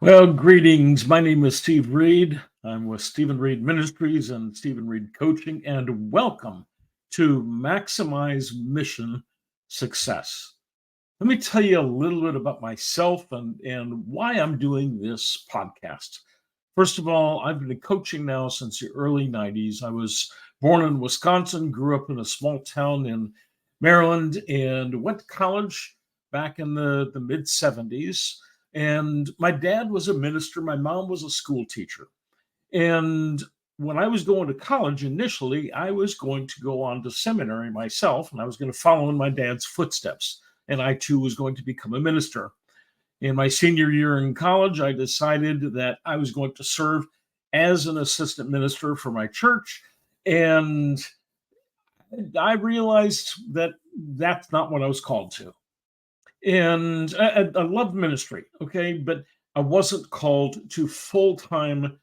Well, greetings. My name is Steve Reed. I'm with Stephen Reed Ministries and Stephen Reed Coaching, and welcome to Maximize Mission Success. Let me tell you a little bit about myself and why I'm doing this podcast. First of all, I've been coaching now since the early 90s. I was born in Wisconsin, grew up in a small town in Maryland, and went to college back in the mid 70s. And my dad was a minister, my mom was a school teacher. And when I was going to college initially, I was going to go on to seminary myself, and I was going to follow in my dad's footsteps. And I too was going to become a minister. In my senior year in college, I decided that I was going to serve as an assistant minister for my church. And I realized that that's not what I was called to. And I loved ministry, okay, but I wasn't called to full time,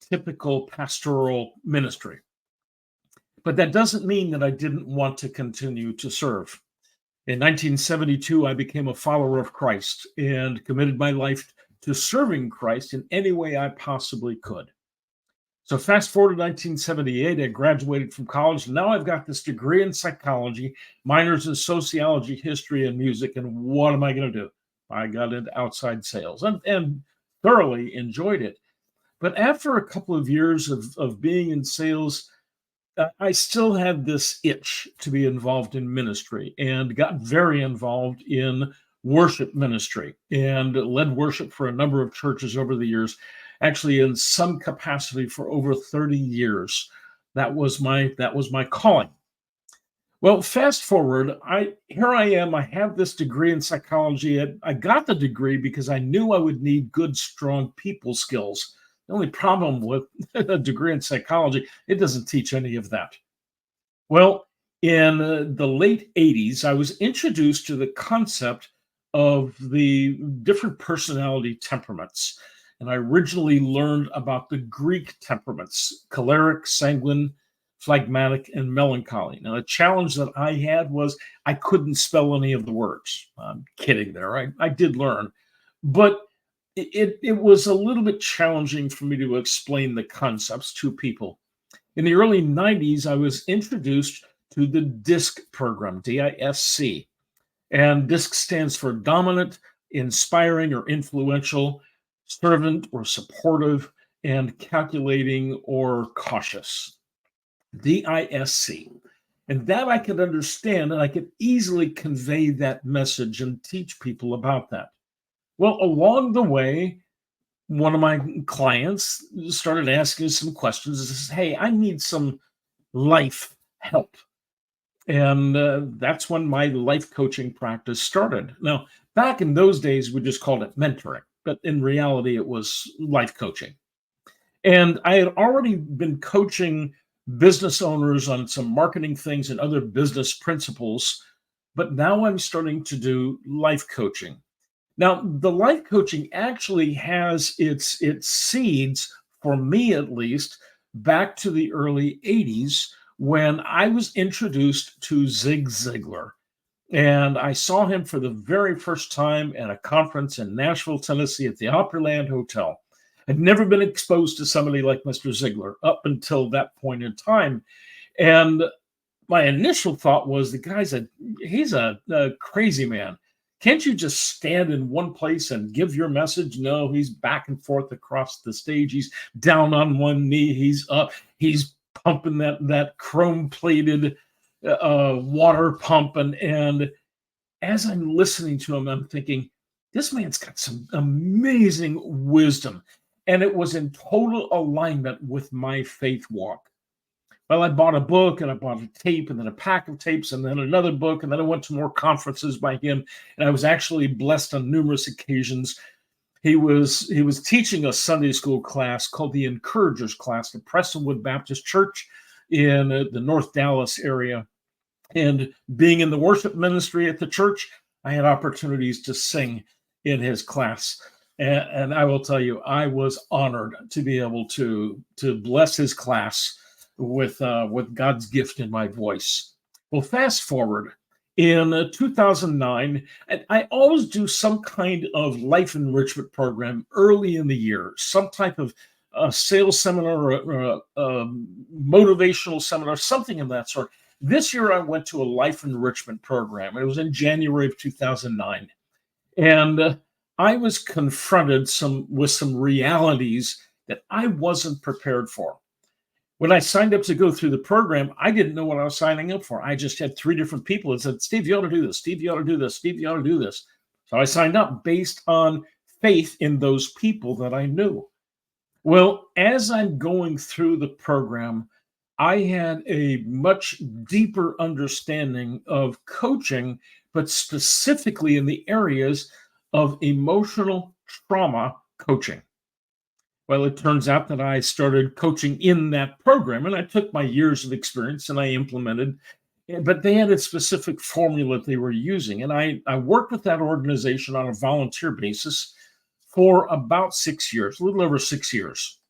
typical pastoral ministry. But that doesn't mean that I didn't want to continue to serve. In 1972, I became a follower of Christ and committed my life to serving Christ in any way I possibly could. So fast forward to 1978, I graduated from college, and now I've got this degree in psychology, minors in sociology, history, and music. And what am I going to do? I got into outside sales and thoroughly enjoyed it. But after a couple of years of being in sales, I still had this itch to be involved in ministry and got very involved in worship ministry and led worship for a number of churches over the years, actually in some capacity for over 30 years. That was my calling. Well, fast forward, I am. I have this degree in psychology. I got the degree because I knew I would need good, strong people skills. The only problem with a degree in psychology, it doesn't teach any of that. Well, in the late 80s, I was introduced to the concept of the different personality temperaments. And I originally learned about the Greek temperaments: choleric, sanguine, phlegmatic, and melancholy. Now, the challenge that I had was I couldn't spell any of the words. I'm kidding there. I did learn, but it was a little bit challenging for me to explain the concepts to people. In the early 90s, I was introduced to the DISC program, DISC. And DISC stands for dominant, inspiring, or influential, servant or supportive, and calculating or cautious. DISC. And that I could understand, and I could easily convey that message and teach people about that. Well, along the way, one of my clients started asking some questions. He says, "Hey, I need some life help." And that's when my life coaching practice started. Now, back in those days, we just called it mentoring, but in reality, it was life coaching. And I had already been coaching business owners on some marketing things and other business principles, but now I'm starting to do life coaching. Now, the life coaching actually has its seeds, for me at least, back to the early 80s when I was introduced to Zig Ziglar. And I saw him for the very first time at a conference in Nashville, Tennessee at the Opryland Hotel. I'd never been exposed to somebody like Mr. Ziglar up until that point in time. And my initial thought was he's a crazy man. Can't you just stand in one place and give your message? No, he's back and forth across the stage. He's down on one knee. He's up. He's pumping that chrome plated water pump. And as I'm listening to him, I'm thinking, this man's got some amazing wisdom. And it was in total alignment with my faith walk. Well, I bought a book and I bought a tape and then a pack of tapes and then another book. And then I went to more conferences by him. And I was actually blessed on numerous occasions. He was teaching a Sunday school class called the Encouragers class at Prestonwood Baptist Church in the North Dallas area. And being in the worship ministry at the church, I had opportunities to sing in his class. And I will tell you, I was honored to be able to bless his class with God's gift in my voice. Well, fast forward, In 2009, and I always do some kind of life enrichment program early in the year, some type of sales seminar or motivational seminar, something of that sort. This year, I went to a life enrichment program. It was in January of 2009, and I was confronted with some realities that I wasn't prepared for. When I signed up to go through the program, I didn't know what I was signing up for. I just had three different people that said, Steve, you ought to do this. Steve, you ought to do this. Steve, you ought to do this. So I signed up based on faith in those people that I knew. Well, as I'm going through the program, I had a much deeper understanding of coaching, but specifically in the areas of emotional trauma coaching. Well, it turns out that I started coaching in that program, and I took my years of experience and I implemented, but they had a specific formula they were using. And I worked with that organization on a volunteer basis for about 6 years, a little over 6 years.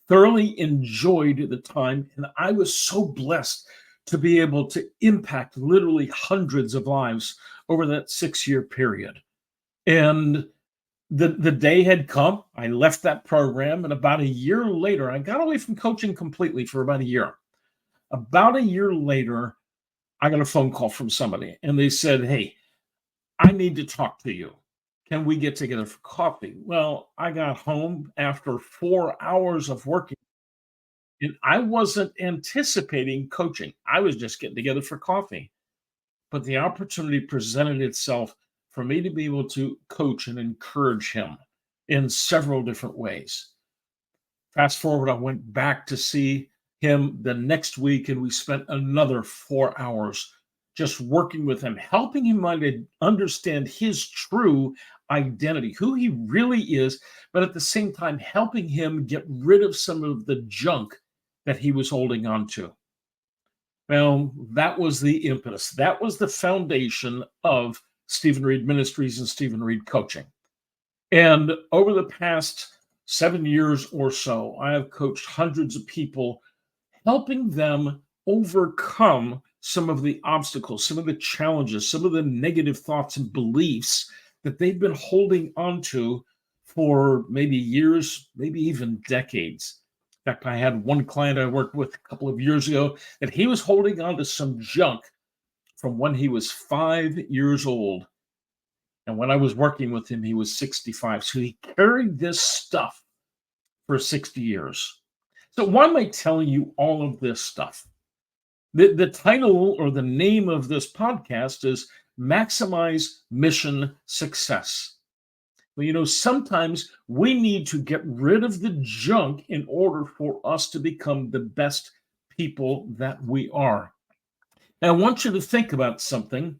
Thoroughly enjoyed the time, and I was so blessed to be able to impact literally hundreds of lives over that 6 year period. And the day had come. I left that program, and about a year later, I got away from coaching completely for about a year. About a year later, I got a phone call from somebody, and they said, "Hey, I need to talk to you. Can we get together for coffee?" Well, I got home after 4 hours of working, and I wasn't anticipating coaching. I was just getting together for coffee. But the opportunity presented itself for me to be able to coach and encourage him in several different ways. Fast forward, I went back to see him the next week, and we spent another 4 hours just working with him, helping him understand his true identity, who he really is, but at the same time, helping him get rid of some of the junk that he was holding on to. Well, that was the impetus. That was the foundation of Stephen Reed Ministries and Stephen Reed Coaching. And over the past 7 years or so, I have coached hundreds of people, helping them overcome some of the obstacles, some of the challenges, some of the negative thoughts and beliefs that they've been holding on to for maybe years, maybe even decades. In fact, I had one client I worked with a couple of years ago that he was holding on to some junk from when he was 5 years old. And when I was working with him, he was 65. So he carried this stuff for 60 years. So why am I telling you all of this stuff? The title or the name of this podcast is Maximize Mission Success. Well, sometimes we need to get rid of the junk in order for us to become the best people that we are. And I want you to think about something,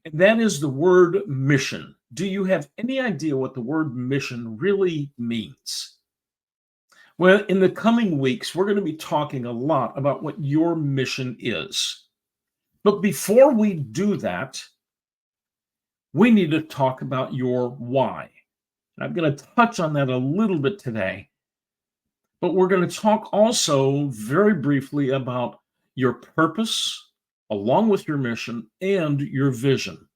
and that is the word mission. Do you have any idea what the word mission really means? Well, in the coming weeks, we're going to be talking a lot about what your mission is. But before we do that, we need to talk about your why. I'm going to touch on that a little bit today, but we're going to talk also very briefly about your purpose, along with your mission and your vision.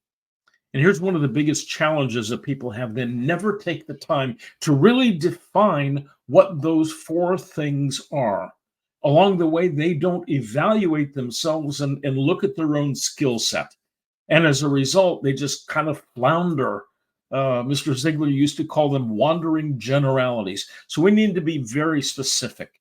And here's one of the biggest challenges that people have: they never take the time to really define what those four things are. Along the way, they don't evaluate themselves and look at their own skill set. And as a result, they just kind of flounder. Mr. Ziegler used to call them wandering generalities. So we need to be very specific.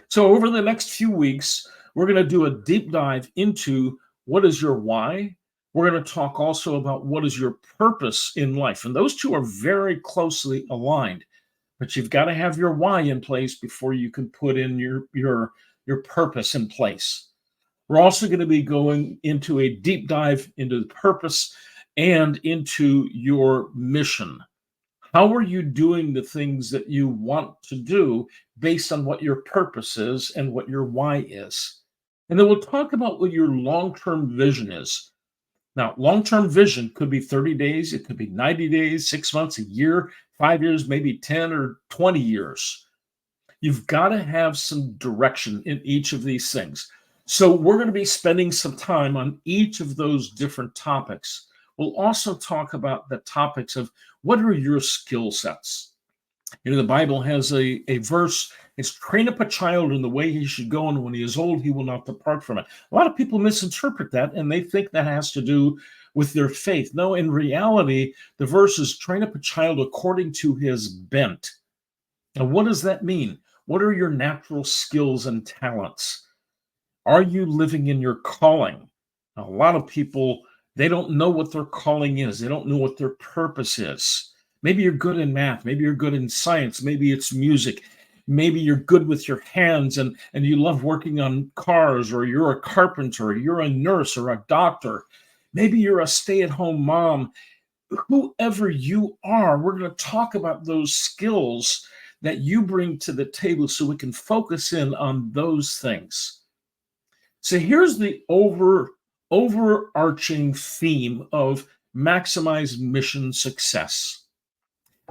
So over the next few weeks, we're going to do a deep dive into what is your why. We're going to talk also about what is your purpose in life. And those two are very closely aligned. But you've got to have your why in place before you can put in your purpose in place. We're also going to be going into a deep dive into the purpose and into your mission. How are you doing the things that you want to do based on what your purpose is and what your why is? And then we'll talk about what your long-term vision is. Now, long-term vision could be 30 days, it could be 90 days, 6 months, a year, 5 years, maybe 10 or 20 years. You've got to have some direction in each of these things. So we're going to be spending some time on each of those different topics. We'll also talk about the topics of what are your skill sets. The Bible has a verse, it's train up a child in the way he should go, and when he is old, he will not depart from it. A lot of people misinterpret that, and they think that has to do with their faith. No, in reality, the verse is train up a child according to his bent. Now, what does that mean? What are your natural skills and talents? Are you living in your calling? Now, a lot of people, they don't know what their calling is. They don't know what their purpose is. Maybe you're good in math. Maybe you're good in science. Maybe it's music. Maybe you're good with your hands and you love working on cars, or you're a carpenter, you're a nurse or a doctor. Maybe you're a stay-at-home mom. Whoever you are, we're going to talk about those skills that you bring to the table so we can focus in on those things. So here's the overarching theme of Maximize Mission Success.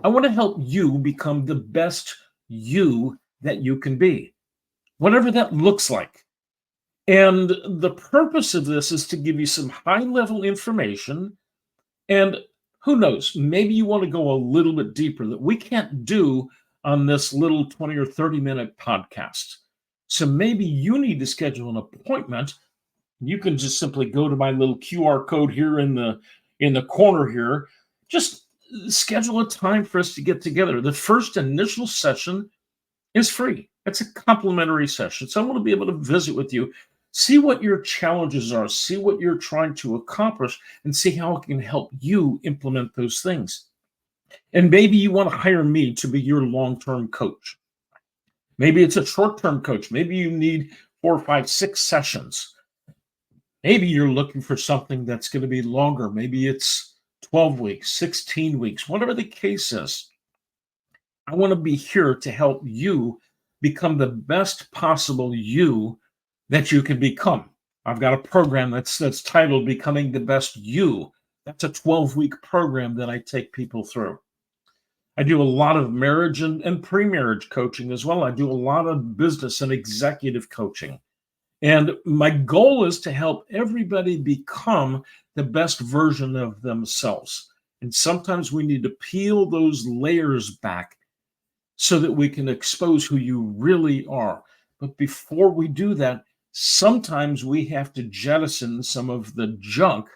I want to help you become the best you that you can be, whatever that looks like. And the purpose of this is to give you some high-level information. And who knows, maybe you want to go a little bit deeper that we can't do on this little 20 or 30-minute podcast. So maybe you need to schedule an appointment. You can just simply go to my little QR code here in the corner here. Just schedule a time for us to get together. The first initial session is free. It's a complimentary session. So I want to be able to visit with you, see what your challenges are, see what you're trying to accomplish, and see how it can help you implement those things. And maybe you want to hire me to be your long-term coach. Maybe it's a short-term coach. Maybe you need 4, 5, 6 sessions. Maybe you're looking for something that's going to be longer. Maybe it's 12 weeks, 16 weeks, whatever the case is. I want to be here to help you become the best possible you that you can become. I've got a program that's titled Becoming the Best You. That's a 12-week program that I take people through. I do a lot of marriage and pre-marriage coaching as well. I do a lot of business and executive coaching. And my goal is to help everybody become the best version of themselves. And sometimes we need to peel those layers back so that we can expose who you really are. But before we do that, sometimes we have to jettison some of the junk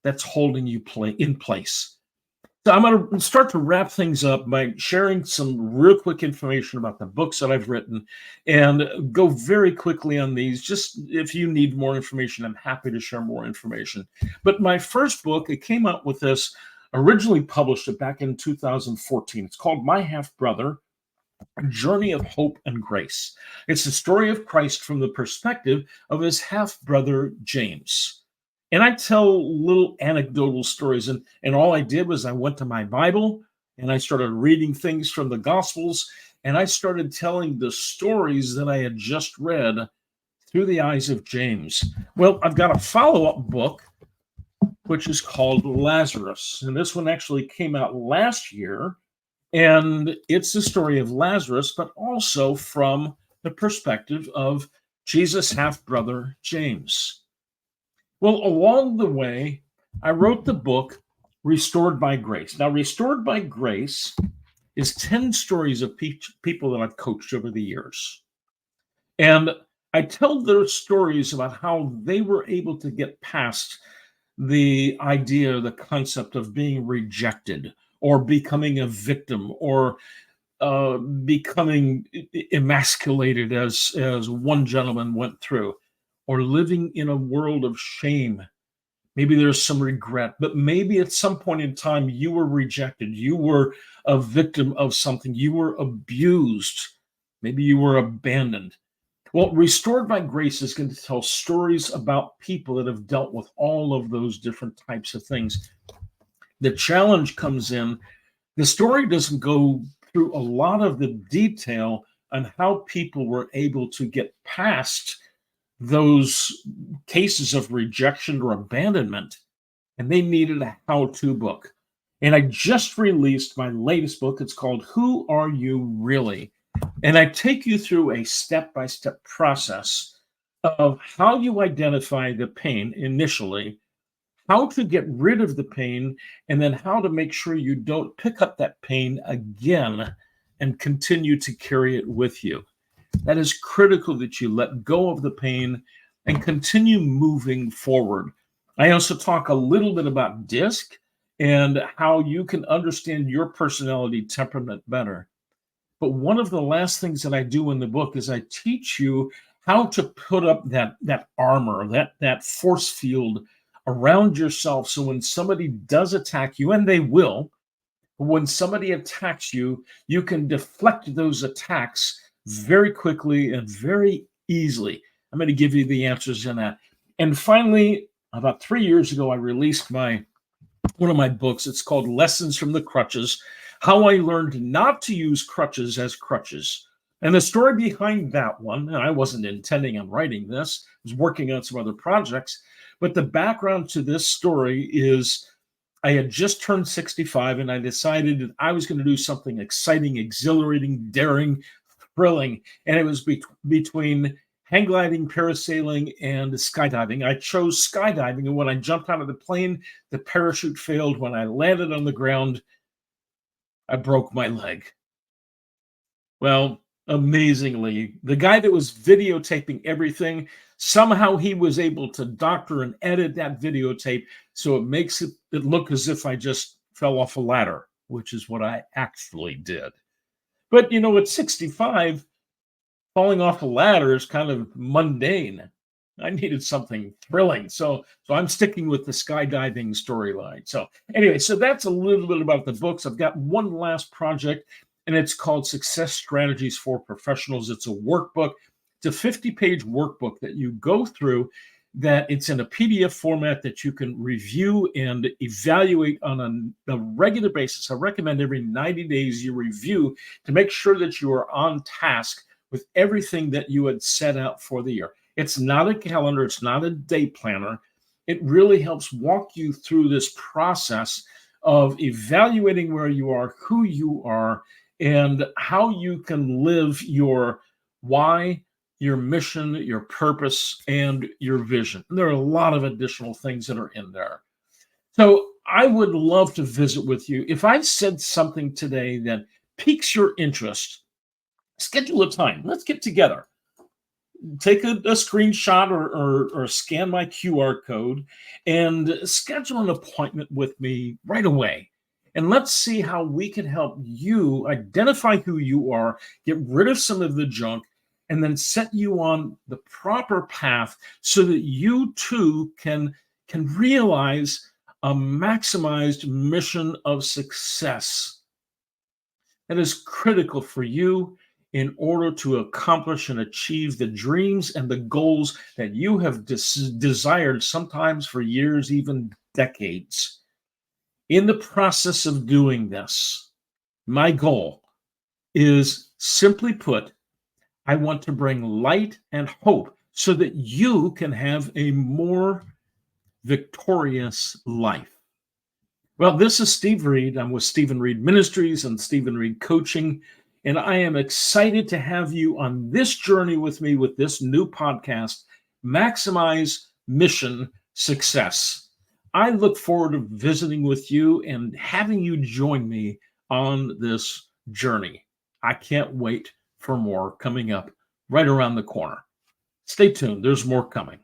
that's holding you in place. So I'm going to start to wrap things up by sharing some real quick information about the books that I've written and go very quickly on these. Just if you need more information, I'm happy to share more information. But my first book, it came out with this, originally published it back in 2014. It's called My Half-Brother, A Journey of Hope and Grace. It's the story of Christ from the perspective of his half-brother, James. And I tell little anecdotal stories. And all I did was I went to my Bible and I started reading things from the Gospels. And I started telling the stories that I had just read through the eyes of James. Well, I've got a follow-up book, which is called Lazarus. And this one actually came out last year. And it's the story of Lazarus, but also from the perspective of Jesus' half-brother, James. Well, along the way, I wrote the book, Restored by Grace. Now, Restored by Grace is 10 stories of people that I've coached over the years. And I tell their stories about how they were able to get past the idea, the concept of being rejected or becoming a victim or becoming emasculated, as one gentleman went through, or living in a world of shame. Maybe there's some regret, but maybe at some point in time you were rejected. You were a victim of something. You were abused. Maybe you were abandoned. Well, Restored by Grace is going to tell stories about people that have dealt with all of those different types of things. The challenge comes in, the story doesn't go through a lot of the detail on how people were able to get past those cases of rejection or abandonment, and they needed a how-to book. And I just released my latest book. It's called Who Are You Really? And I take you through a step-by-step process of how you identify the pain initially, how to get rid of the pain, and then how to make sure you don't pick up that pain again and continue to carry it with you. That is critical that you let go of the pain and continue moving forward. I also talk a little bit about DISC and how you can understand your personality temperament better. But one of the last things that I do in the book is I teach you how to put up that armor, that force field around yourself. So when somebody does attack you, and they will, when somebody attacks you, you can deflect those attacks very quickly and very easily. I'm going to give you the answers in that. And finally, about 3 years ago, I released one of my books. It's called Lessons from the Crutches: How I Learned Not to Use Crutches as Crutches. And the story behind that one, and I wasn't intending on writing this, I was working on some other projects, but the background to this story is I had just turned 65 and I decided that I was going to do something exciting, exhilarating, daring, thrilling. And it was between hang gliding, parasailing, and skydiving. I chose skydiving. And when I jumped out of the plane, the parachute failed. When I landed on the ground, I broke my leg. Well, amazingly, the guy that was videotaping everything, somehow he was able to doctor and edit that videotape so it makes it look as if I just fell off a ladder, which is what I actually did. But at 65, falling off a ladder is kind of mundane. I needed something thrilling. So I'm sticking with the skydiving storyline. So anyway, so that's a little bit about the books. I've got one last project, and it's called Success Strategies for Professionals. It's a workbook. It's a 50-page workbook that you go through, that it's in a PDF format that you can review and evaluate on a regular basis. I recommend every 90 days you review to make sure that you are on task with everything that you had set out for the year. It's not a calendar. It's not a day planner. It really helps walk you through this process of evaluating where you are, who you are, and how you can live your why, your mission, your purpose, and your vision. And there are a lot of additional things that are in there. So I would love to visit with you. If I've said something today that piques your interest, schedule a time. Let's get together. Take a screenshot or scan my QR code and schedule an appointment with me right away. And let's see how we can help you identify who you are, get rid of some of the junk, and then set you on the proper path so that you too can realize a maximized mission of success that is critical for you in order to accomplish and achieve the dreams and the goals that you have desired, sometimes for years, even decades. In the process of doing this, my goal is, simply put, I want to bring light and hope so that you can have a more victorious life. Well, this is Steve Reed. I'm with Stephen Reed Ministries and Stephen Reed Coaching, and I am excited to have you on this journey with me with this new podcast, Maximize Mission Success. I look forward to visiting with you and having you join me on this journey. I can't wait for more coming up right around the corner. Stay tuned. There's more coming.